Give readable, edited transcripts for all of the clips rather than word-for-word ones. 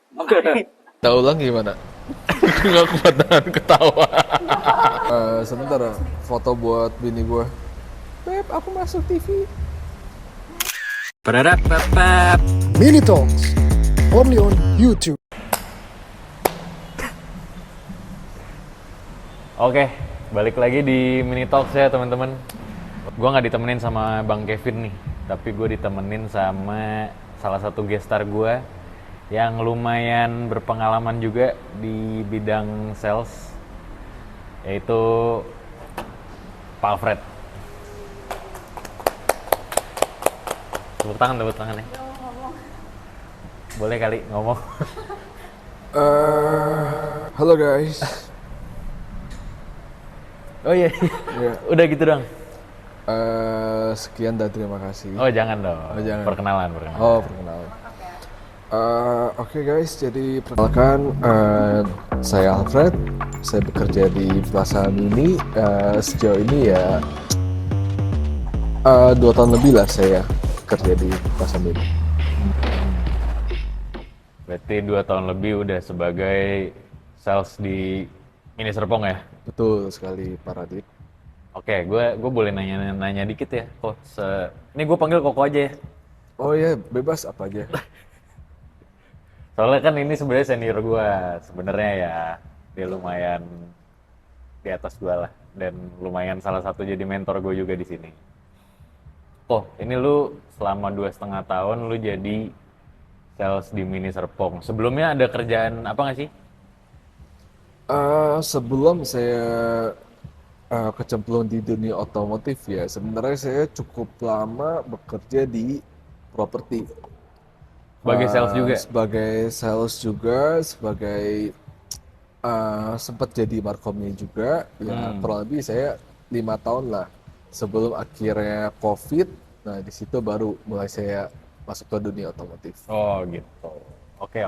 Kita ulang gimana? Nggak kuat nahan ketawa. Sebentar, foto buat bini gue. Beb, aku masuk TV. Mini Talks, only on YouTube. Oke, balik lagi di Mini Talks ya teman-teman. Gue nggak ditemenin sama Bang Kevin nih, tapi gue ditemenin sama salah satu gestar gue yang lumayan berpengalaman juga di bidang sales, yaitu Pak Alfred. Tepuk tangan ya. Boleh kali ngomong. Halo guys. Oh iya, Ya, udah gitu dong. sekian dan terima kasih. Oh jangan dong. Oh, jangan. Perkenalan. Perkenalan. Oke guys, jadi perkenalkan, saya Alfred. Saya bekerja di Plaza Mini. Sejauh ini ya 2 tahun lebih lah saya kerja di Plaza Mini. Berarti 2 tahun lebih udah sebagai sales di Mini Serpong ya? Betul sekali, Pak Radit. Oke, gue boleh nanya dikit ya. Ini gue panggil Koko aja ya. Oh ya, bebas apa aja. Soalnya kan ini sebenarnya senior gue. Sebenarnya ya dia lumayan di atas gue lah, dan lumayan salah satu jadi mentor gue juga di sini. Oh, ini lu selama 2,5 tahun lu jadi sales di Mini Serpong. Sebelumnya ada kerjaan apa nggak sih? Sebelum saya kecemplung di dunia otomotif ya, sebenarnya saya cukup lama bekerja di properti. Sebagai sales juga. Sebagai sales juga, sebagai sempat jadi markomnya juga. Ya kurang lebih saya 5 tahun lah sebelum akhirnya COVID. Nah di situ baru mulai saya masuk ke dunia otomotif. Oh gitu. Oke.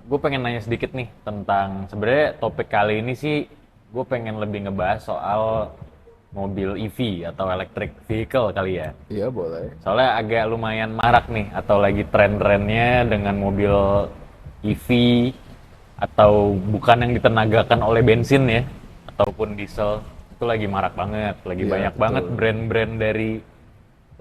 Gue pengen nanya sedikit nih tentang, sebenarnya topik kali ini sih gue pengen lebih ngebahas soal mobil EV atau electric vehicle kali ya. Iya boleh. Soalnya agak lumayan marak nih, atau lagi tren-trennya dengan mobil EV atau bukan yang ditenagakan oleh bensin ya, ataupun diesel. Itu lagi marak banget, lagi Iya, banyak betul. banget brand-brand dari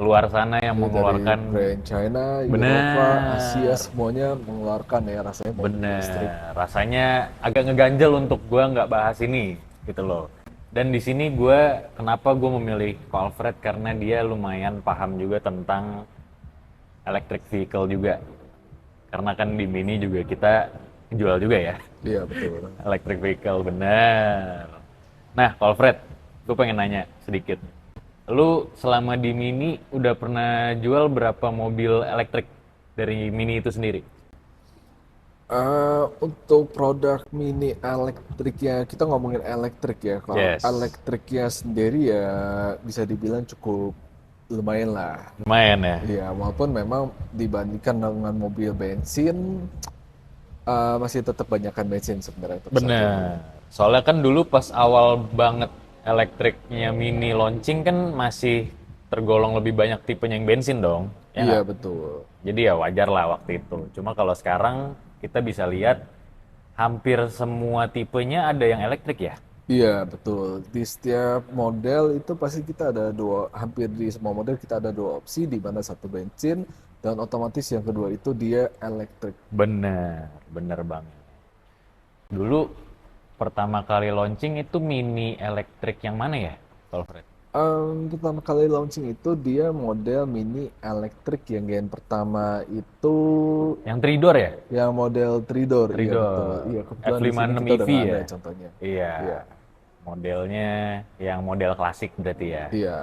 luar sana yang Dari mengeluarkan. brand China, Bener. Eropa, Asia semuanya mengeluarkan ya rasanya mobil listrik. Bener, rasanya agak ngeganjel untuk gue nggak bahas ini gitu loh. Dan di sini kenapa gue memilih Ko Alfred, karena dia lumayan paham juga tentang electric vehicle juga. Karena kan di Mini juga kita jual juga ya Iya betul. electric vehicle, bener. Nah, Ko Alfred, gue pengen nanya sedikit. Lu selama di Mini udah pernah jual berapa mobil elektrik dari Mini itu sendiri? Untuk produk mini elektriknya, kita ngomongin elektrik ya. Kalau Yes. elektriknya sendiri ya bisa dibilang cukup lumayan lah. Lumayan ya? Iya, walaupun memang dibandingkan dengan mobil bensin, masih tetap banyakkan bensin sebenarnya. Tetap saja. Bener. Soalnya kan dulu pas awal banget elektriknya Mini launching kan masih tergolong lebih banyak tipenya yang bensin dong. Ya Iya nggak? betul. Jadi ya wajar lah waktu itu. Cuma kalau sekarang kita bisa lihat hampir semua tipenya ada yang elektrik ya. Iya betul. Di setiap model itu pasti kita ada hampir di semua model kita ada 2 opsi, di mana satu bensin dan otomatis yang kedua itu dia elektrik. Bener banget. Dulu pertama kali launching itu Mini elektrik yang mana ya, Alfred? Pertama kali launching itu dia model mini elektrik yang gen pertama itu Yang 3-door ya? yang model 3-door. Iya Three-door. betul. Iya kebetulan di sini F56 kita udah EV nggak ya? ada contohnya. Iya. Iya. Modelnya yang model klasik berarti ya. Iya.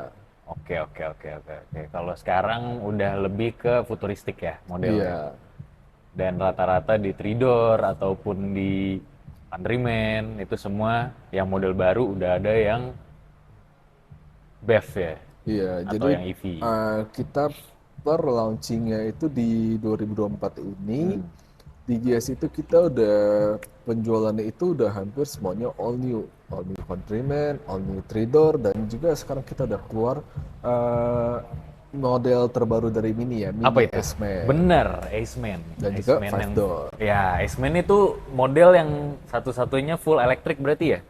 Oke. Kalau sekarang udah lebih ke futuristik ya modelnya. Iya. Dan rata-rata di 3-door ataupun di Countryman itu semua yang model baru udah ada yang BEV ya, Iya, atau jadi yang EV. kita per launchingnya itu di 2024 ini di GS itu kita udah penjualannya itu udah hampir semuanya all new Countryman, all new 3-door dan juga sekarang kita udah keluar model terbaru dari Mini ya, Apa Mini itu? S-Man. Bener, Aceman. Dan juga Aceman five door. Ya, Aceman itu model yang satu-satunya full elektrik berarti ya?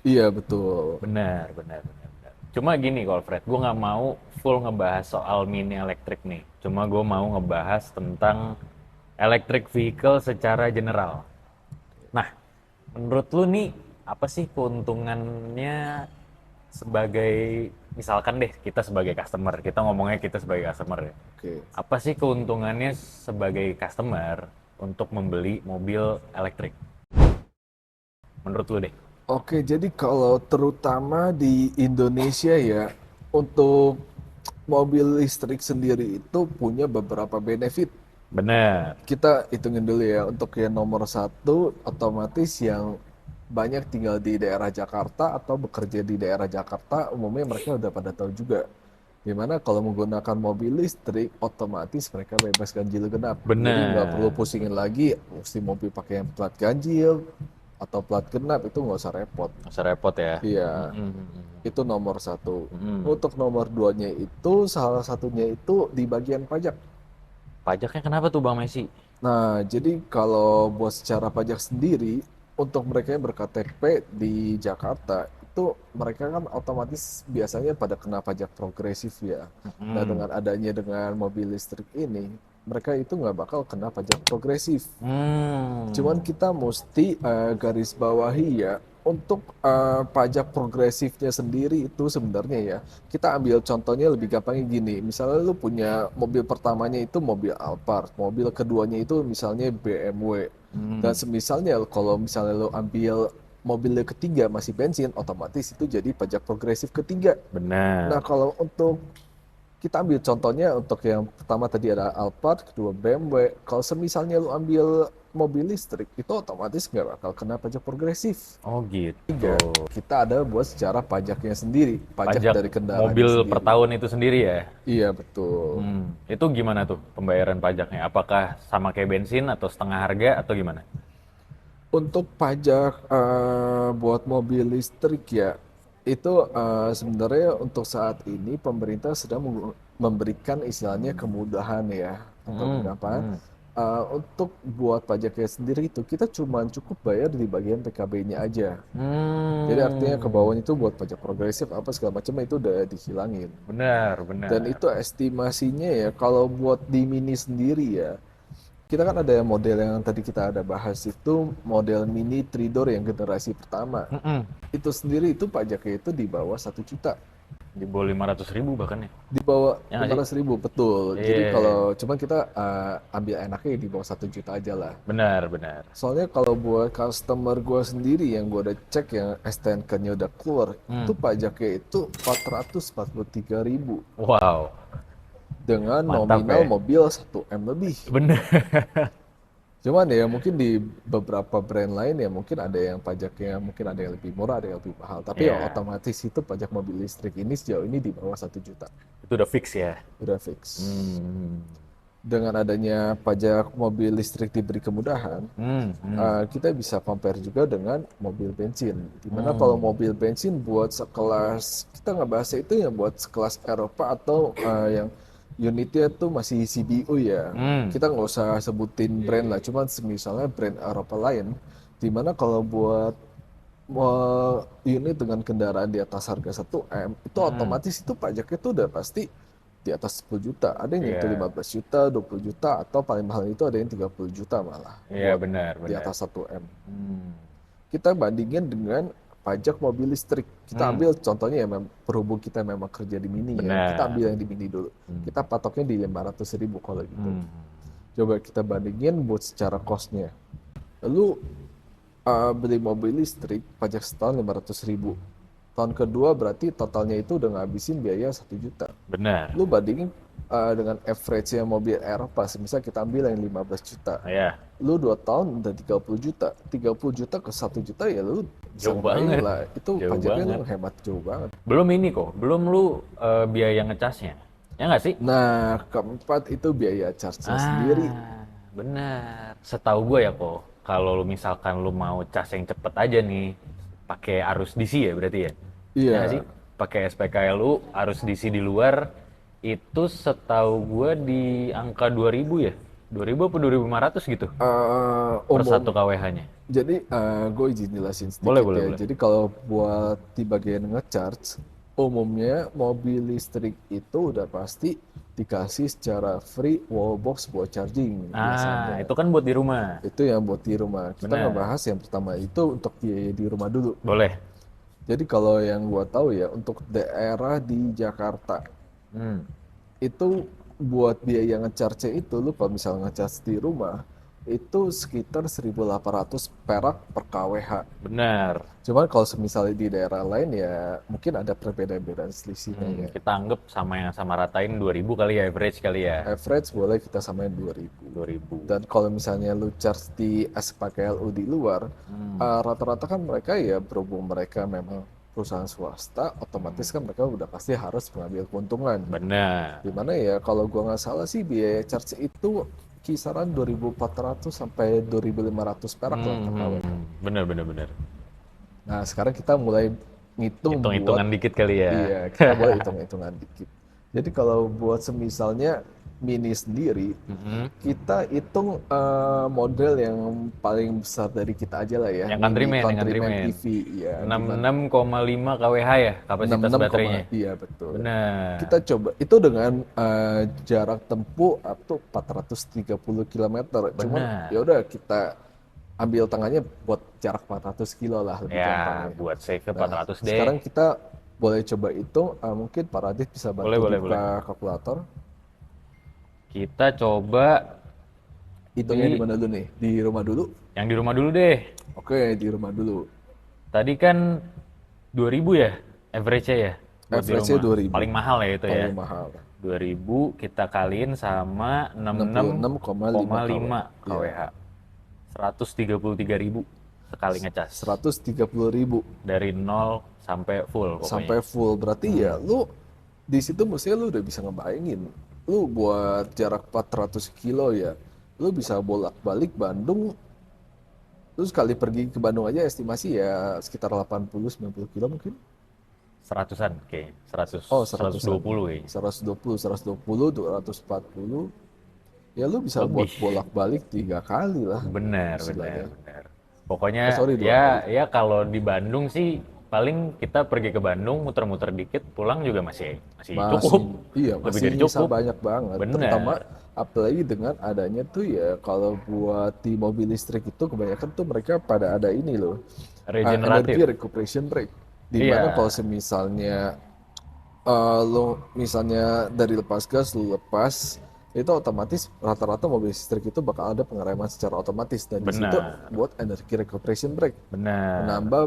Iya betul. Benar, benar, benar, benar. Cuma gini kalau Fred, gue nggak mau full ngebahas soal mini elektrik nih. Cuma gue mau ngebahas tentang electric vehicle secara general. Nah, menurut lu nih, apa sih keuntungannya sebagai, misalkan deh kita sebagai customer, kita ngomongnya kita sebagai customer ya. Oke. Apa sih keuntungannya sebagai customer untuk membeli mobil elektrik? Menurut lu deh. Oke, jadi kalau terutama di Indonesia ya, untuk mobil listrik sendiri itu punya beberapa benefit. Bener. Kita hitungin dulu ya, untuk yang nomor satu, otomatis yang banyak tinggal di daerah Jakarta atau bekerja di daerah Jakarta, umumnya mereka udah pada tahu juga. Dimana kalau menggunakan mobil listrik, otomatis mereka bebas ganjil genap. Jadi nggak perlu Bener. pusingin lagi, mesti mobil pakai yang plat ganjil atau plat genap, itu nggak usah repot. Nggak usah repot ya. Iya, Mm-mm. itu nomor satu. Mm-mm. Untuk nomor duanya itu, salah satunya itu di bagian pajak. Pajaknya kenapa tuh Bang Messi? Nah, jadi kalau buat secara pajak sendiri, untuk mereka yang ber-KTP di Jakarta, itu mereka kan otomatis biasanya pada kena pajak progresif ya. Nah, Mm. dengan adanya dengan mobil listrik ini, mereka itu nggak bakal kena pajak progresif. Cuman Hmm. kita mesti garis bawahi ya, untuk pajak progresifnya sendiri itu sebenarnya ya, kita ambil contohnya lebih gampangnya gini, misalnya lu punya mobil pertamanya itu mobil Alphard, mobil keduanya itu misalnya BMW, dan Hmm. semisalnya kalau misalnya lu ambil mobil ketiga masih bensin, otomatis itu jadi pajak progresif ketiga. Nah, Benar. kalau untuk kita ambil contohnya untuk yang pertama tadi ada Alphard, kedua BMW. Kalau semisalnya lu ambil mobil listrik, itu otomatis nggak bakal kena pajak progresif. Oh gitu. Tiga, kita ada buat secara pajaknya sendiri, pajak Pajak dari kendaraannya mobil per sendiri. tahun itu sendiri ya? Iya betul. Itu gimana tuh pembayaran pajaknya? Apakah sama kayak bensin atau setengah harga atau gimana? Untuk pajak buat mobil listrik ya, itu sebenarnya untuk saat ini pemerintah sedang memberikan istilahnya kemudahan ya. Untuk Hmm. kenapa? Hmm. Untuk buat pajaknya sendiri itu kita cuma cukup bayar di bagian PKB-nya aja. Jadi artinya ke Hmm. bawahnya itu buat pajak progresif apa segala macam itu udah dihilangin. Benar, Dan benar. itu estimasinya ya kalau buat di Mini sendiri ya, kita kan ada model yang tadi kita ada bahas itu model Mini 3-door yang generasi pertama. Mm-mm. Itu sendiri itu pajaknya itu di bawah 1 juta. Di bawah 500.000 bahkan ya? Di bawah Ya nggak sih? 500 ribu, betul. Jadi Iya, kalau cuman kita ambil enaknya di bawah 1 juta aja lah. benar, benar. Soalnya kalau buat customer gue sendiri yang gue udah cek yang STNK-nya udah keluar, itu pajaknya itu 443 ribu Wow, dengan mantap nominal ya. mobil 1 M lebih. Benar. Cuman ya mungkin di beberapa brand lain ya mungkin ada yang pajaknya mungkin ada yang lebih murah, ada yang lebih mahal. Tapi ya Iya, otomatis itu pajak mobil listrik ini sejauh ini di bawah 1 juta. itu udah fix ya. Udah fix. Hmm. Dengan adanya pajak mobil listrik diberi kemudahan, Hmm. Hmm. kita bisa compare juga dengan mobil bensin. Dimana kalau mobil bensin buat sekelas, kita nggak bahas itu ya buat sekelas Eropa atau yang unitnya tuh masih CBU ya. Hmm. Kita nggak usah sebutin brand lah, cuman misalnya brand Eropa lain. Dimana kalau buat unit dengan kendaraan di atas harga 1 M, itu otomatis itu pajaknya tuh udah pasti di atas 10 juta. Ada yang itu Iya, 15 juta, 20 juta, atau paling mahal itu ada yang 30 juta malah iya buat benar, di benar. atas 1 M. Hmm. Kita bandingin dengan pajak mobil listrik. Kita ambil contohnya ya, berhubung kita memang kerja di Mini ya, kita Benar. ambil yang di Mini dulu. Kita patoknya di 500 ribu kalau gitu. Hmm. Coba kita bandingin buat secara cost-nya. Lalu beli mobil listrik, pajak setahun 500 ribu. Tahun kedua berarti totalnya itu udah ngabisin biaya 1 juta. Benar. Lu bandingin dengan average-nya mobil Eropa, misal kita ambil yang 15 juta. Ya, Lu 2 tahun udah 30 juta. 30 juta ke 1 juta ya lu bisa jauh ngebayang banget. lah. Itu Jauh pajaknya banget. lu hemat jauh banget. Belum ini kok, belum lu biaya ngecasnya. Ya nggak sih? Nah, keempat itu biaya charge-nya sendiri. Benar. Setahu gue ya kok, kalau lu misalkan lu mau cas yang cepet aja nih, pakai arus DC ya berarti ya? Ya nggak Iya, sih? Pakai SPKLU, arus DC di luar, Itu setahu gue di angka 2000 ya? 2000 apa 2500 gitu per Umum. satu kWh-nya. Jadi gue izin jelasin Boleh, sedikit boleh, ya. boleh. Jadi kalau buat di bagian ngecharge, umumnya mobil listrik itu udah pasti dikasih secara free wallbox buat charging Nah, biasanya. itu kan buat di rumah. Itu yang buat di rumah. Kita Benar. ngebahas yang pertama itu untuk di rumah dulu. Boleh. Jadi kalau yang gua tahu ya untuk daerah di Jakarta Hmm, itu buat biaya ngecharge itu lu kalau misalnya ngecharge di rumah itu sekitar 1.800 perak per kWh. benar. Cuman kalau misalnya di daerah lain ya mungkin ada perbedaan-perbedaan selisihnya ya. Kita anggap sama yang sama ratain 2000 kali ya, average kali ya. Average boleh kita samain 2.000. 2000. Dan kalau misalnya lu charge di SPKLU di luar, rata-rata kan mereka ya berhubung mereka memang perusahaan swasta, otomatis kan mereka udah pasti harus mengambil keuntungan. Benar. Dimana ya kalau gua nggak salah sih biaya charge itu kisaran 2.400 sampai 2.500 perak lah per kW. Benar, benar, benar. Nah sekarang kita mulai ngitung buat, Hitung-hitungan dikit kali ya. iya kita boleh hitung-hitungan dikit. Jadi kalau buat semisalnya Mini sendiri, kita hitung model yang paling besar dari kita aja lah ya. Yang Mini Countryman, yang Countryman Countryman. EV, ya. 66,5 kWh ya kapasitas 66, baterainya. iya betul. Benar. Kita coba itu dengan jarak tempuh up to 430 km. Cuman Benar. ya udah kita ambil tengahnya buat jarak 400 kilo lah lebih Ya, gampang. buat save ke Nah, 400 deh. sekarang kita boleh coba hitung, mungkin Pak Radit bisa Boleh, bantu boleh, buka boleh. kalkulator. Kita coba Hitungnya di di mana dulu nih? Di rumah dulu? yang di rumah dulu deh. Oke, di rumah dulu. Tadi kan 2000 ya average-nya ya buat di Average-nya rumah. 2000. Paling mahal ya itu ya. Paling mahal. 2000 kita kaliin sama 66,5 66,5 kWh. kWh. 133.000 sekali ngecas. 130.000 Dari 0 sampai full pokoknya. sampai full. Berarti ya lu di situ mestinya lu udah bisa ngebayangin. Lu buat jarak 400 kilo ya, lu bisa bolak-balik Bandung. Lu sekali pergi ke Bandung aja estimasi ya sekitar 80-90 kilo mungkin. 100-an kayaknya. 100, Oh, 100-an. 120 kayaknya. 120, 120, 240. Ya lu bisa buat Lebih. bolak-balik 3 kali lah. Benar, benar, istilahnya. benar. Pokoknya Sorry, 2 ya kali. ya kalau di Bandung sih paling kita pergi ke Bandung muter-muter dikit pulang juga masih cukup. Iya, Lebih masih dari bisa cukup. banyak banget. Benar. Terutama apalagi dengan adanya tuh ya kalau buat di mobil listrik itu kebanyakan tuh mereka pada ada ini loh. Regeneratif. Energy recuperation rate. Dimana Iya. kalau semisalnya lo misalnya dari lepas gas lo lepas itu otomatis rata-rata mobil listrik itu bakal ada pengereman secara otomatis dan di situ Benar. buat energy recuperation brake Benar. menambah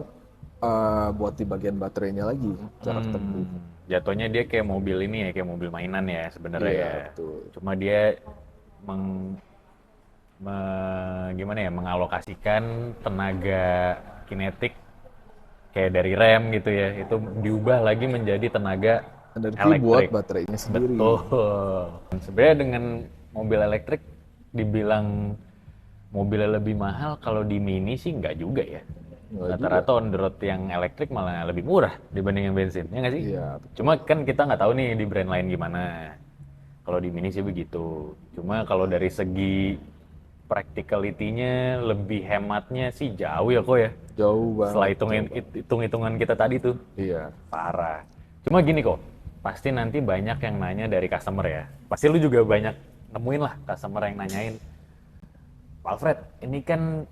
buat di bagian baterainya lagi jarak tempuh. Jatuhnya dia kayak mobil ini ya, kayak mobil mainan ya sebenarnya Iya, ya. betul. Cuma dia gimana ya, mengalokasikan tenaga kinetik kayak dari rem gitu ya, itu diubah lagi menjadi tenaga Energi elektrik. buat baterainya sendiri. Betul. Sebenarnya dengan mobil elektrik dibilang mobilnya lebih mahal, kalau di Mini sih nggak juga ya. Nggak Rata-rata on the road yang elektrik malah lebih murah dibanding yang bensin, ya nggak sih? Iya. Cuma kan kita nggak tahu nih di brand lain gimana. Kalau di Mini sih begitu. Cuma kalau dari segi practicality-nya, lebih hematnya sih jauh ya kok ya. Jauh banget. Setelah hitung-hitungan kita tadi tuh, Iya. parah. Cuma gini kok, pasti nanti banyak yang nanya dari customer ya. Pasti lu juga banyak nemuin lah customer yang nanyain, Pak Alfred, ini kan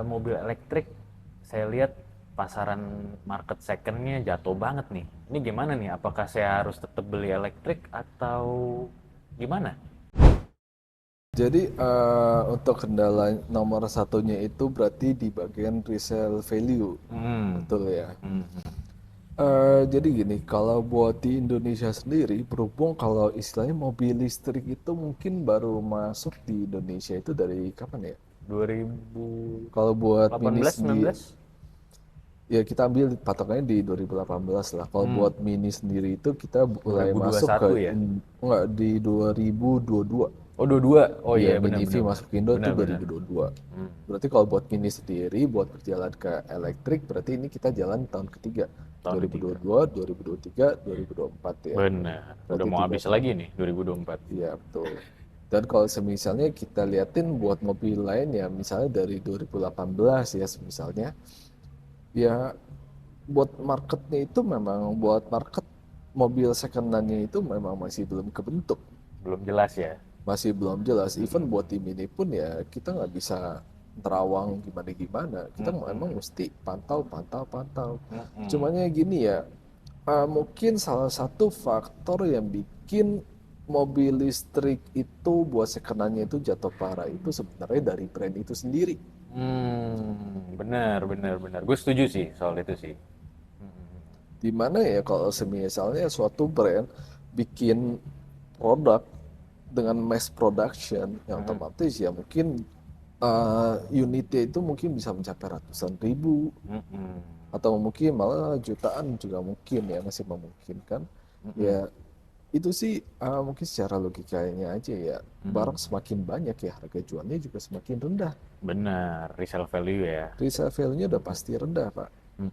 mobil elektrik, saya lihat pasaran market second-nya jatuh banget nih. Ini gimana nih? Apakah saya harus tetap beli elektrik atau gimana? Jadi untuk kendala nomor satunya itu berarti di bagian resale value, betul ya. Jadi gini, kalau buat di Indonesia sendiri, berhubung kalau istilahnya mobil listrik itu mungkin baru masuk di Indonesia itu dari kapan ya? 2018, Kalau buat Mini 19? sendiri, ya kita ambil patokannya di 2018 lah. Kalau buat Mini sendiri itu kita mulai 2021 masuk ke ya? enggak di 2022. Oh, 22. Oh iya, Mini EV benar-benar. masuk ke Indo itu 2022. Berarti kalau buat Mini sendiri, buat berjalan ke elektrik, berarti ini kita jalan tahun ketiga. tahun ketiga. 2022, 2023, 2024 ya. Benar. Udah Berarti mau 3 habis tahun. lagi nih 2024. Iya, betul. Dan kalau semisalnya kita liatin buat mobil lain ya, misalnya dari 2018 ya misalnya, ya buat marketnya itu memang buat market mobil second-nya itu memang masih belum kebentuk. Belum jelas ya. Masih belum jelas. Even buat tim ini pun ya kita nggak bisa terawang gimana-gimana. Kita memang mesti pantau. Cuman ya gini ya, mungkin salah satu faktor yang bikin mobil listrik itu buat second-nya itu jatuh parah itu sebenarnya dari brand itu sendiri. Benar. Gue setuju sih soal itu sih. Dimana ya kalau misalnya suatu brand bikin produk dengan mass production yang otomatis ya mungkin unitnya itu mungkin bisa mencapai ratusan ribu atau mungkin malah jutaan juga mungkin ya, masih memungkinkan. Ya itu sih mungkin secara logikanya aja ya, barang semakin banyak ya harga jualnya juga semakin rendah. Benar, resale value ya. Resale value-nya udah pasti rendah, Pak. Cuma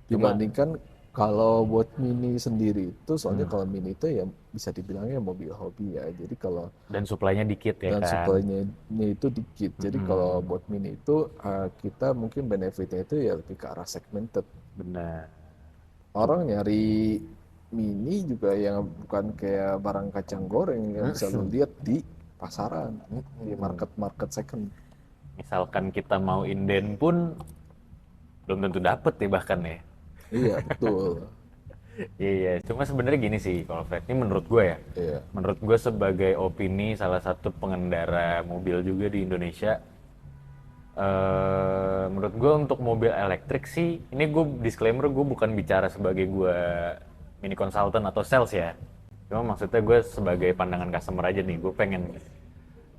Dibandingkan kalau buat Mini sendiri itu, soalnya kalau Mini itu ya bisa dibilangnya mobil hobi ya. Jadi kalau dan supply-nya dikit ya dan kan. supply-nya itu dikit. Jadi kalau buat Mini itu kita mungkin benefitnya itu ya lebih ke arah segmented. Benar. Orang nyari Mini juga yang bukan kayak barang kacang goreng yang bisa lu lihat di pasaran, di market second. Misalkan kita mau inden pun belum tentu dapet ya bahkan ya. Iya, betul. Iya, cuma sebenarnya gini sih kalau Fred, ini menurut gue ya. Iya. Menurut gue sebagai opini salah satu pengendara mobil juga di Indonesia, menurut gue untuk mobil elektrik sih, ini gue disclaimer, gue bukan bicara sebagai gue mini consultant atau sales ya. Cuma maksudnya gue sebagai pandangan customer aja nih, gue pengen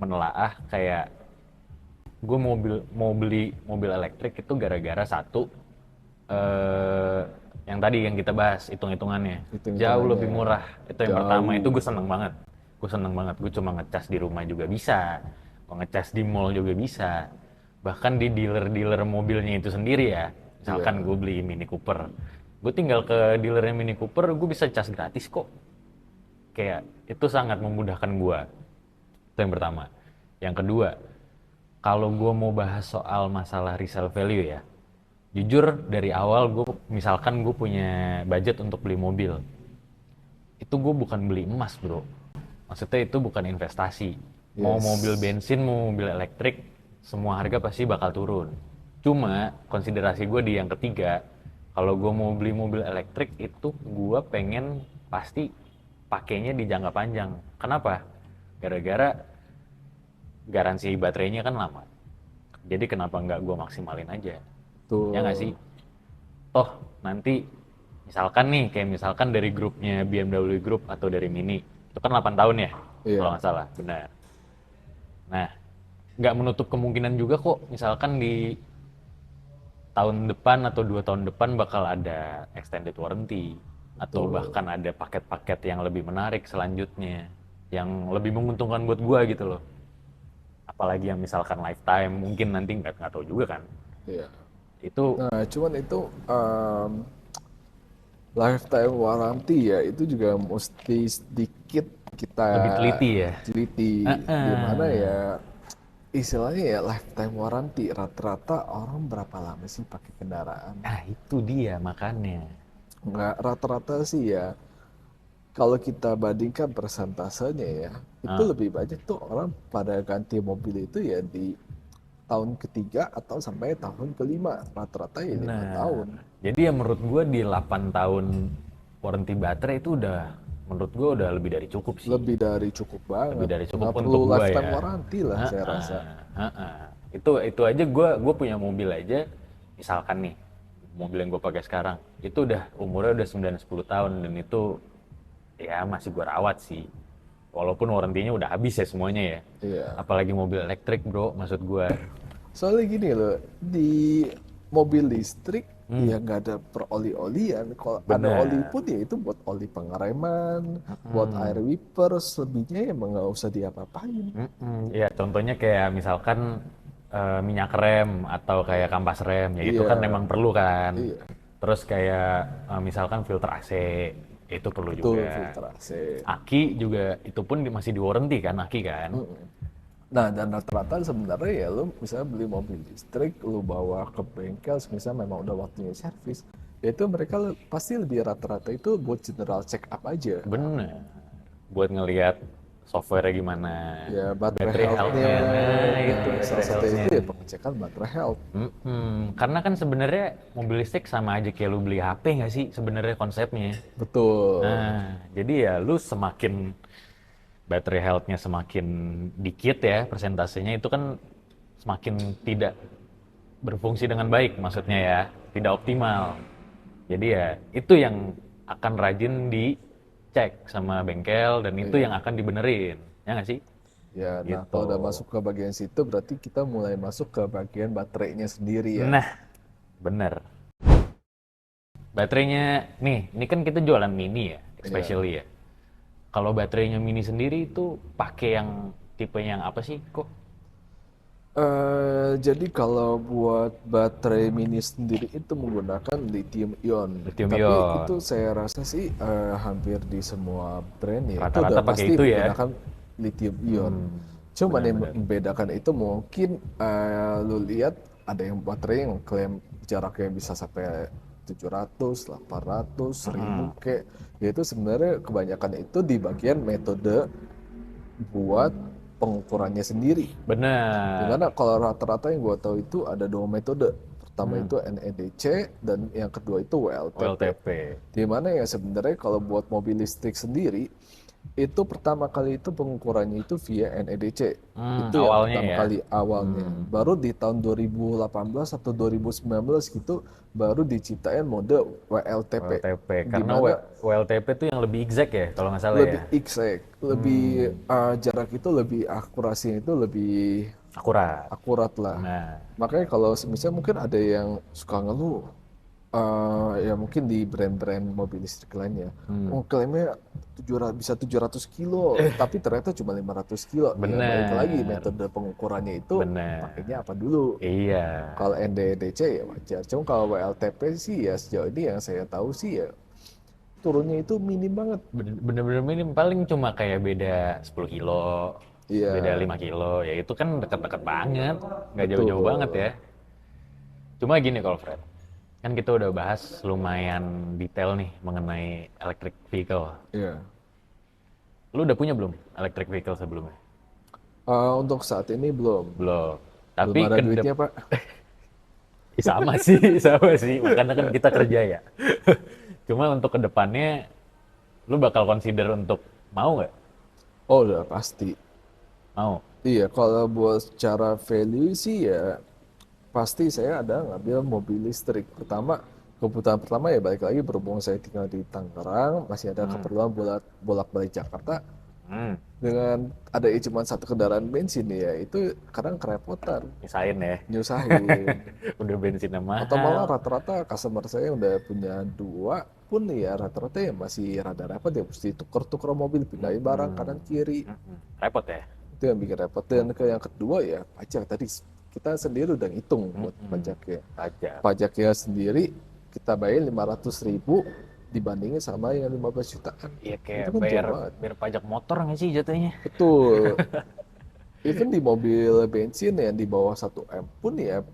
menelaah kayak gue mau beli mobil elektrik itu gara-gara satu, yang tadi yang kita bahas hitung-hitungannya jauh lebih murah. Itu yang pertama, itu gue seneng banget. Gue cuma ngecas di rumah juga bisa, gue ngecas di mall juga bisa, bahkan di dealer mobilnya itu sendiri ya. Misalkan gue beli Mini Cooper, gue tinggal ke dealernya Mini Cooper, gue bisa cas gratis kok. Kayak itu sangat memudahkan gue. Itu yang pertama. Yang kedua, kalau gue mau bahas soal masalah resale value ya, jujur dari awal misalkan gue punya budget untuk beli mobil, itu gue bukan beli emas bro. Maksudnya itu bukan investasi. Mau mobil bensin, mau mobil elektrik, semua harga pasti bakal turun. Cuma konsiderasi gue di yang ketiga, kalau gue mau beli mobil elektrik itu gue pengen pasti pakainya di jangka panjang. Kenapa? Gara-gara garansi baterainya kan lama. Jadi kenapa nggak gue maksimalin aja? Tuh. Ya nggak sih? Toh nanti misalkan nih, kayak misalkan dari grupnya BMW Group atau dari Mini, itu kan 8 tahun ya? Iya. Kalau nggak salah, benar. Nah, nggak menutup kemungkinan juga kok, misalkan di tahun depan atau 2 tahun depan bakal ada extended warranty, atau bahkan ada paket-paket yang lebih menarik selanjutnya, yang lebih menguntungkan buat gua gitu loh. Apalagi yang misalkan lifetime, mungkin nanti nggak tahu juga kan. Iya. Itu Nah, cuman itu lifetime warranty ya, itu juga mesti sedikit kita lebih teliti ya. Gimana ya, istilahnya ya lifetime warranty, rata-rata orang berapa lama sih pakai kendaraan? Nah itu dia makanya. Nggak rata-rata sih ya, kalau kita bandingkan persentasenya ya, itu lebih banyak tuh orang pada ganti mobil itu ya di tahun ketiga atau sampai tahun kelima, rata-rata ya 5 tahun. Jadi ya menurut gue di 8 tahun warranty baterai itu udah, menurut gue udah lebih dari cukup sih. Lebih dari cukup banget. Lebih dari cukup Nggak untuk perlu gue lifetime ya. warranty lah saya rasa. Itu aja gue punya mobil aja, misalkan nih mobil yang gue pakai sekarang itu udah umurnya udah 9-10 tahun, dan itu ya masih gue rawat sih. Walaupun warrantinya udah habis ya semuanya ya. Iya. Apalagi mobil elektrik bro, maksud gue. Soalnya gini loh, di mobil listrik ya nggak ada peroli-olian. Kalau ada oli pun ya itu buat oli pengereman, buat air wiper, selebihnya emang nggak usah diapa-apain. Ya contohnya kayak misalkan minyak rem atau kayak kampas rem, ya itu kan memang perlu kan. Iya. Terus kayak misalkan filter AC itu perlu Itu juga. filter AC. Aki juga itu pun masih di warranty kan, aki kan. Nah, dan rata-rata sebenarnya ya lu misalnya beli mobil listrik, lu bawa ke bengkel, misalnya memang udah waktunya servis, ya itu mereka pasti lebih rata-rata itu buat general check up aja. Bener. Buat ngelihat software gimana, Ya, baterai battery health-nya, health-nya, nah itu salah battery satu health-nya. itu ya pengecekan baterai health. Karena kan sebenarnya mobil listrik sama aja kayak lu beli HP nggak sih sebenarnya konsepnya. Betul. Nah, jadi ya lu semakin battery health-nya semakin dikit ya persentasenya itu kan semakin tidak berfungsi dengan baik maksudnya ya, tidak optimal. Jadi ya itu yang akan rajin dicek sama bengkel dan itu yang akan dibenerin. Ya nggak sih? Ya, nah Gitu. kalau udah masuk ke bagian situ berarti kita mulai masuk ke bagian baterainya sendiri ya. Nah, bener. Baterainya, nih, ini kan kita jualan mini ya, especially ya. Kalau baterainya mini sendiri itu pakai yang tipe yang apa sih kok? Jadi kalau buat baterai mini sendiri itu menggunakan lithium ion. Lithium Tapi ion. itu saya rasa sih hampir di semua brand ya itu Rata-rata udah pakai pasti itu ya. menggunakan lithium ion. Cuman yang membedakan itu mungkin lu lihat ada yang baterai yang klaim jaraknya bisa sampai 700, 800, 1000 kayak ya itu sebenarnya kebanyakan itu di bagian metode buat pengukurannya sendiri. Bener. Dimana kalau rata-rata yang gue tahu itu ada dua metode. Pertama itu NEDC dan yang kedua itu WLTP. WLTP. Dimana ya sebenarnya kalau buat mobil listrik sendiri itu pertama kali itu pengukurannya itu via NEDC. Itu yang awalnya pertama ya. kali awalnya. Baru di tahun 2018 atau 2019 gitu baru diciptain mode WLTP. WLTP. Karena Dimana WLTP itu yang lebih exact ya, kalau nggak salah lebih ya. exact, lebih jarak itu lebih akurasinya itu lebih Akurat. akurat lah. Nah, Makanya kalau misalnya mungkin ada yang suka ngeluh, ya mungkin di brand-brand mobil listrik lainnya, oh klaimnya 700, bisa 700 kilo, tapi ternyata cuma 500 kilo. Ya balik lagi metode pengukurannya itu Bener. pakainya apa dulu. iya. Kalau NDDC ya wajar. Cuma kalau WLTP sih ya sejauh ini yang saya tahu sih ya turunnya itu minim banget. Bener-bener minim, paling cuma kayak beda 10 kilo, Iya. beda 5 kilo, ya itu kan deket-deket banget, nggak Betul. jauh-jauh banget ya. Cuma gini kalau Fred, kan kita udah bahas lumayan detail nih mengenai electric vehicle. Iya. Lu udah punya belum electric vehicle sebelumnya? Untuk saat ini belum. Belum. Belum Tapi ada duitnya, Pak. sama sih, sama sih, makanya kan kita kerja ya. Cuma untuk kedepannya, lu bakal consider untuk mau nggak? Oh, udah pasti. Mau. Iya, kalau buat secara value sih ya pasti saya ada ngambil mobil listrik. Kebutuhan pertama ya balik lagi berhubung saya tinggal di Tangerang, masih ada keperluan bolak-balik Jakarta. Dengan ada cuma satu kendaraan bensin ya, itu kadang kerepotan, Misain ya. nyusahin. Udah bensinnya Atau malah mahal. rata-rata customer saya udah punya dua pun ya rata-rata ya masih rada repot ya mesti tuker-tuker mobil pindahin barang kanan kiri. Repot ya? Itu yang bikin repot. Dan yang kedua ya pajak tadi kita sendiri udah ngitung buat pajaknya. Aja. Pajaknya sendiri kita bayar 500.000 dibandingin sama yang 15 jutaan. Iya kayak Itu kan bayar jauh banget. pajak motor nggak sih jatuhnya? Betul. Even di mobil bensin yang di bawah 1 M pun ya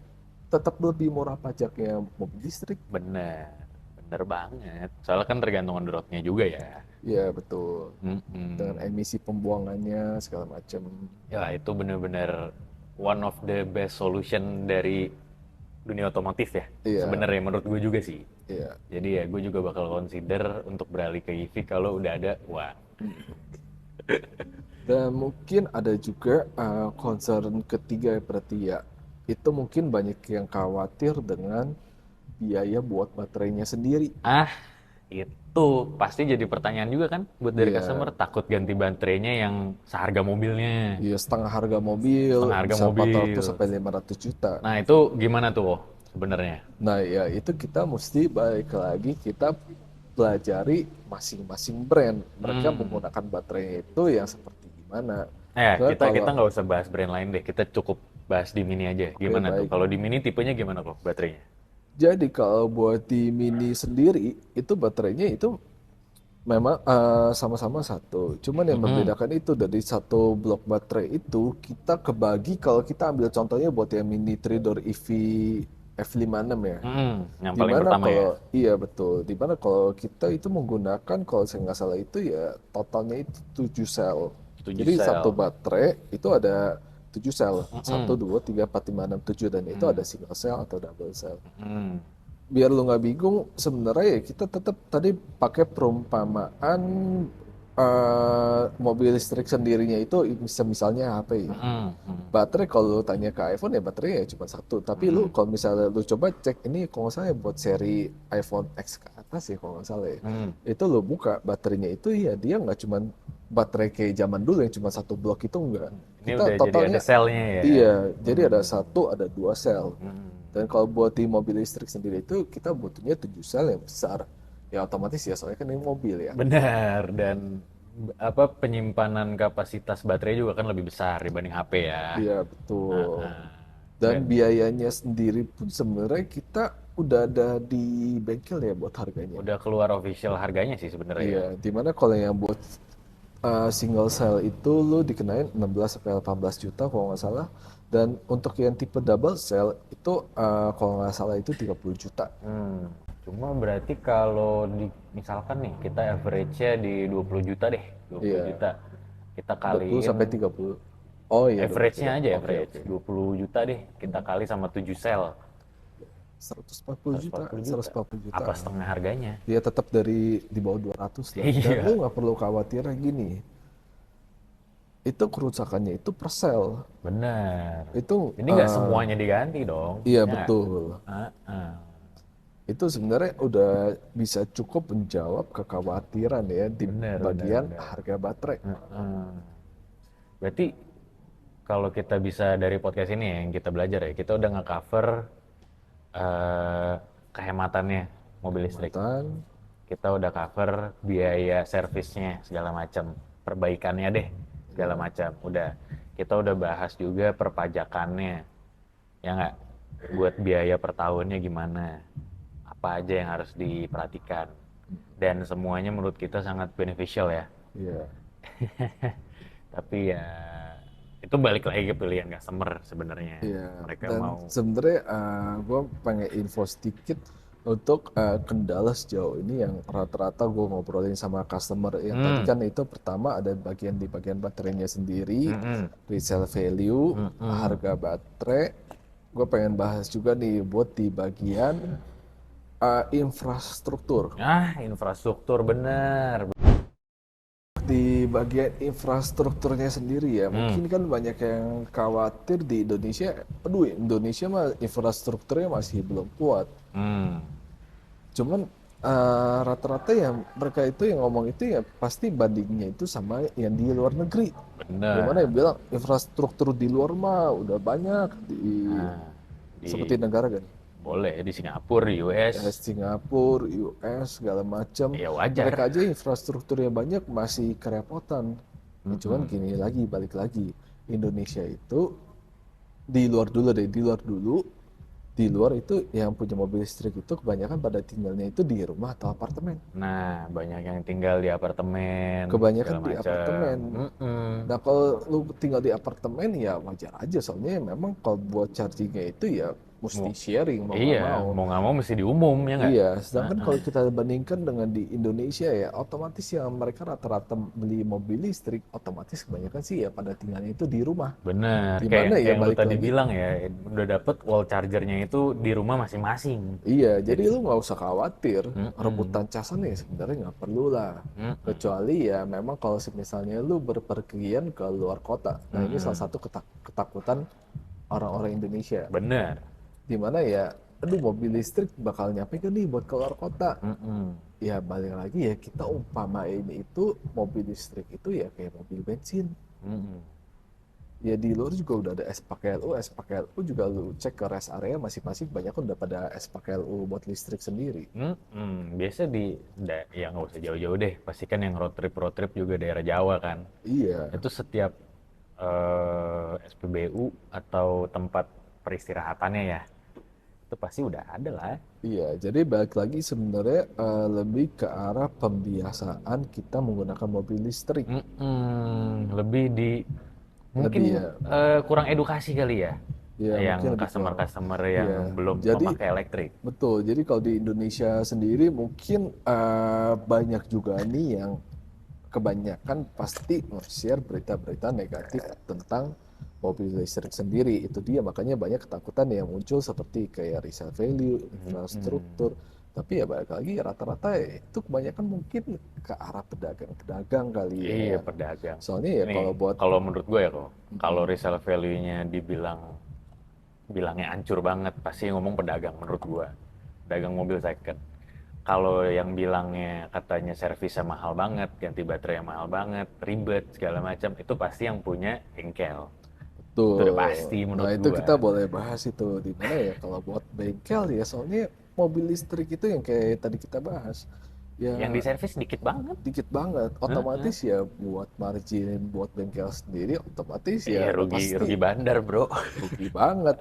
tetap lebih murah pajaknya mobil listrik. Bener, bener banget. Soalnya kan tergantung on the road-nya juga ya. Ya betul. Mm-mm. Dengan emisi pembuangannya segala macam. Ya itu bener-bener one of the best solution dari dunia otomotif ya. Iya. Sebenarnya menurut gue juga sih. Iya. Jadi ya gue juga bakal consider untuk beralih ke EV kalau udah ada uang. Dan mungkin ada juga concern ketiga berarti ya. Itu mungkin banyak yang khawatir dengan biaya buat baterainya sendiri. Itu pasti jadi pertanyaan juga kan buat dari Iya. customer, takut ganti baterainya yang seharga mobilnya. Ya setengah harga mobil, Setengah harga bisa mobil. 400 sampai 500 juta. Nah itu gimana tuh sebenarnya? Nah ya itu kita mesti balik lagi kita pelajari masing-masing brand. Mereka menggunakan baterainya itu yang seperti gimana. Soalnya Kita nggak usah bahas brand lain deh, kita cukup bahas di Mini aja. Gimana tuh? baik. Kalau di Mini tipenya gimana kok baterainya? Jadi kalau buat di Mini sendiri itu baterainya itu memang sama-sama satu. Cuman yang Mm-mm. membedakan itu dari satu blok baterai itu kita kebagi kalau kita ambil contohnya buat yang Mini 3 door EV F56 ya. Mm-mm. Yang paling Dimana pertama ya. kalau iya betul, dimana kalau kita itu menggunakan kalau saya nggak salah itu ya totalnya itu 7 sel. 7 Jadi satu sel. baterai itu ada 7 sel, satu Mm-mm. 2 3 4 5 6 7 dan itu ada Mm. single cell atau double cell. Mm. Biar lu nggak bingung, sebenarnya ya kita tetap tadi pakai perumpamaan mobil listrik sendirinya itu misalnya HP ya. Mm-mm. Mm. Baterai kalau lu tanya ke iPhone ya baterainya ya cuma satu. Tapi lu Mm. kalau misalnya lu coba cek ini kalau nggak salah ya buat seri iPhone X ke atas ya kalau nggak salah ya. Mm. Itu lu buka baterainya itu ya dia nggak cuma baterai kayak zaman dulu yang cuma satu blok itu enggak. Ini Kita udah jadi ada totalnya selnya ya. iya, jadi ada Mm. satu ada dua sel. Mm. Dan kalau buat di mobil listrik sendiri itu kita butuhnya 7 sel yang besar. Ya otomatis ya soalnya kan ini mobil ya. Benar, dan apa penyimpanan kapasitas baterai juga kan lebih besar dibanding HP ya. Iya betul. Heeh. Dan Dan biayanya sendiri pun sebenarnya kita udah ada di bengkel ya buat harganya. udah keluar official harganya sih sebenarnya ya. Iya, dimana kalau yang buat single cell itu lu dikenain 16 sampai 18 juta kalau nggak salah. Dan untuk yang tipe double cell itu kalau nggak salah itu 30 juta. Hmm. Cuma berarti kalau misalkan nih kita average-nya di 20 juta deh, 20 Iya, juta. Kita 20 kaliin sampai 30. Oh iya 20 average-nya juta. aja Oke, average oke. 20 juta deh. Kita kali sama 7 sel 140 juta, 140 juta. 140 juta. Apa setengah harganya? Dia tetap di bawah 200 lah. Dan Iya, lu nggak perlu khawatir gini. Itu kerusakannya itu per sel. benar. Itu Ini nggak semuanya diganti dong. iya Ya nggak? betul. Heeh. Itu sebenarnya udah bisa cukup menjawab kekhawatiran ya di Benar, benar, bagian benar. harga baterai. Heeh. Berarti kalau kita bisa dari podcast ini ya, yang kita belajar ya, kita udah nge-cover eh, kehematannya mobil listrik. Matan, Kita udah cover biaya servisnya segala macam, perbaikannya deh segala macam. Kita udah bahas juga perpajakannya, ya nggak? Buat biaya per tahunnya gimana? Apa aja yang harus diperhatikan? Dan semuanya menurut kita sangat beneficial ya. iya, Tapi ya itu balik lagi ke pilihan customer sebenarnya. iya. Mereka Dan mau. sebenarnya gue pengen info sedikit untuk kendala sejauh ini yang rata-rata gue ngobrolin sama customer. Yang tadi kan itu pertama ada di bagian baterainya sendiri, Mm-mm. resale value, Mm-mm. harga baterai. Gue pengen bahas juga nih buat di bagian infrastruktur. Infrastruktur bener. Di bagian infrastrukturnya sendiri ya, mungkin kan banyak yang khawatir di Indonesia, aduh Indonesia mah infrastrukturnya masih belum kuat. Hmm. Cuman rata-rata ya mereka itu yang ngomong itu ya pasti bandingnya itu sama yang di luar negeri. Gimana Bener. ya bilang infrastruktur di luar mah udah banyak di Nah, seperti di negara kan. boleh di Singapura, di Ya, US, Singapura, US, segala macam. ya Mereka wajar. aja infrastrukturnya banyak masih kerepotan. Ya, cuman gini lagi, balik lagi. Indonesia itu di luar dulu deh, di luar dulu. Di luar itu yang punya mobil listrik itu kebanyakan pada tinggalnya itu di rumah atau apartemen. Nah, banyak yang tinggal di apartemen, Kebanyakan segala di macam. apartemen. Nah kalau lu tinggal di apartemen ya wajar aja soalnya memang kalau buat chargingnya itu ya mesti sharing mau nggak Iya, mau. mau nggak mau mesti di umum, ya nggak? Iya, sedangkan kalau kita bandingkan dengan di Indonesia ya, otomatis yang mereka rata-rata beli mobil listrik, otomatis kebanyakan sih ya pada tinggalnya itu di rumah. Bener, Di kayak mana ya yang lu balik tadi lagi? bilang ya, udah dapet wall chargernya itu di rumah masing-masing. Iya, jadi lu nggak usah khawatir Mm-mm. rebutan casan ya sebenarnya nggak perlu lah. Mm-mm. Kecuali ya memang kalau misalnya lu berpergian ke luar kota. Nah ini salah satu ketakutan orang-orang Indonesia. Bener. Di mana ya, aduh mobil listrik bakal nyampe ke nih buat keluar kota. Mm-mm. Ya balik lagi ya kita umpamain itu mobil listrik itu ya kayak mobil bensin. Mm-mm. Ya di luar juga udah ada SPKLU juga lu cek ke rest area masing-masing banyak kan udah pada SPKLU buat listrik sendiri. Biasa ya nggak usah jauh-jauh deh, pasti kan yang road trip juga daerah Jawa kan. Iya, Itu setiap SPBU atau tempat peristirahatannya ya, itu itu pasti udah ada lah. Iya, jadi balik lagi sebenarnya lebih ke arah pembiasaan kita menggunakan mobil listrik. Lebih di Lebih mungkin ya, kurang edukasi kali ya, ya mungkin yang lebih ke, customer-customer yang ya. belum Jadi memakai elektrik. betul. Jadi kalau di Indonesia sendiri mungkin banyak juga nih yang kebanyakan pasti share berita-berita negatif tentang mobil listrik sendiri. Itu dia makanya banyak ketakutan yang muncul seperti kayak resale value, infrastruktur. Tapi ya balik lagi rata-rata itu kebanyakan mungkin ke arah pedagang-pedagang kali Iya, ya. pedagang. Soalnya ya Nih, kalau buat kalau menurut gue ya kok, kalau resale value-nya bilangnya hancur banget, pasti ngomong pedagang menurut gue. Pedagang mobil second. Kalau yang bilangnya katanya servisnya mahal banget, ganti baterai yang mahal banget, ribet segala macam, itu pasti yang punya bengkel. Itu udah pasti tuh, nah menurut itu gue. kita boleh bahas itu di mana ya kalau buat bengkel ya, soalnya mobil listrik itu yang kayak tadi kita bahas Yang ya di servis dikit banget. dikit banget, otomatis ya buat margin buat bengkel sendiri otomatis Iya, ya udah rugi pasti bandar, bro. rugi banget.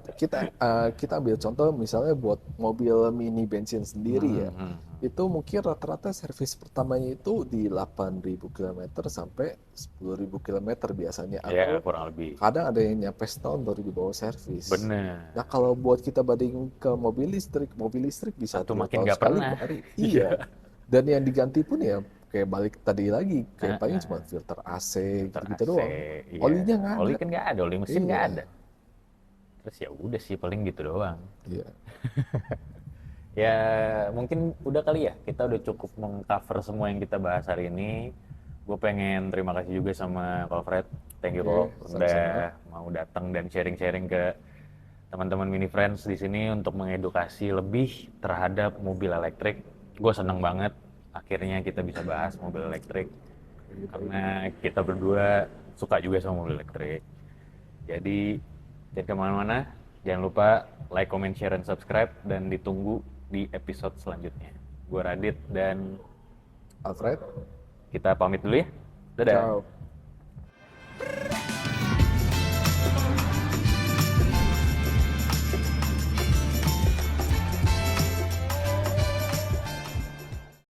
Kita ambil contoh misalnya buat mobil mini bensin sendiri ya. Itu mungkin rata-rata servis pertamanya itu di 8.000 kilometer sampai 10.000 kilometer biasanya. Ya, Atau kurang lebih. kadang ada yang nyampe setahun baru dibawa servis. Bener. Nah kalau buat kita banding ke mobil listrik bisa Atau 2 makin tahun nggak sekali pernah. baru. Iya. Dan yang diganti pun ya kayak balik tadi lagi, kayak paling cuma filter AC gitu-gitu AC, doang. iya. Olinya nggak Oli ada. kan nggak ada, oli mesin nggak Iya. ada. Terus ya udah sih paling gitu doang. Iya. Ya mungkin udah kali ya, kita udah cukup mengcover semua yang kita bahas hari ini. Gue pengen terima kasih juga sama Ko Fred. Thank you Oke, kok sama-sama. udah mau datang dan sharing-sharing ke teman-teman Mini Friends di sini untuk mengedukasi lebih terhadap mobil elektrik. Gue seneng banget akhirnya kita bisa bahas mobil elektrik karena kita berdua suka juga sama mobil elektrik. Jadi jangan kemana-mana, jangan lupa like, comment, share, dan subscribe, dan ditunggu di episode selanjutnya. Gue Radit dan Alfred, kita pamit dulu ya. Dadah. ciao.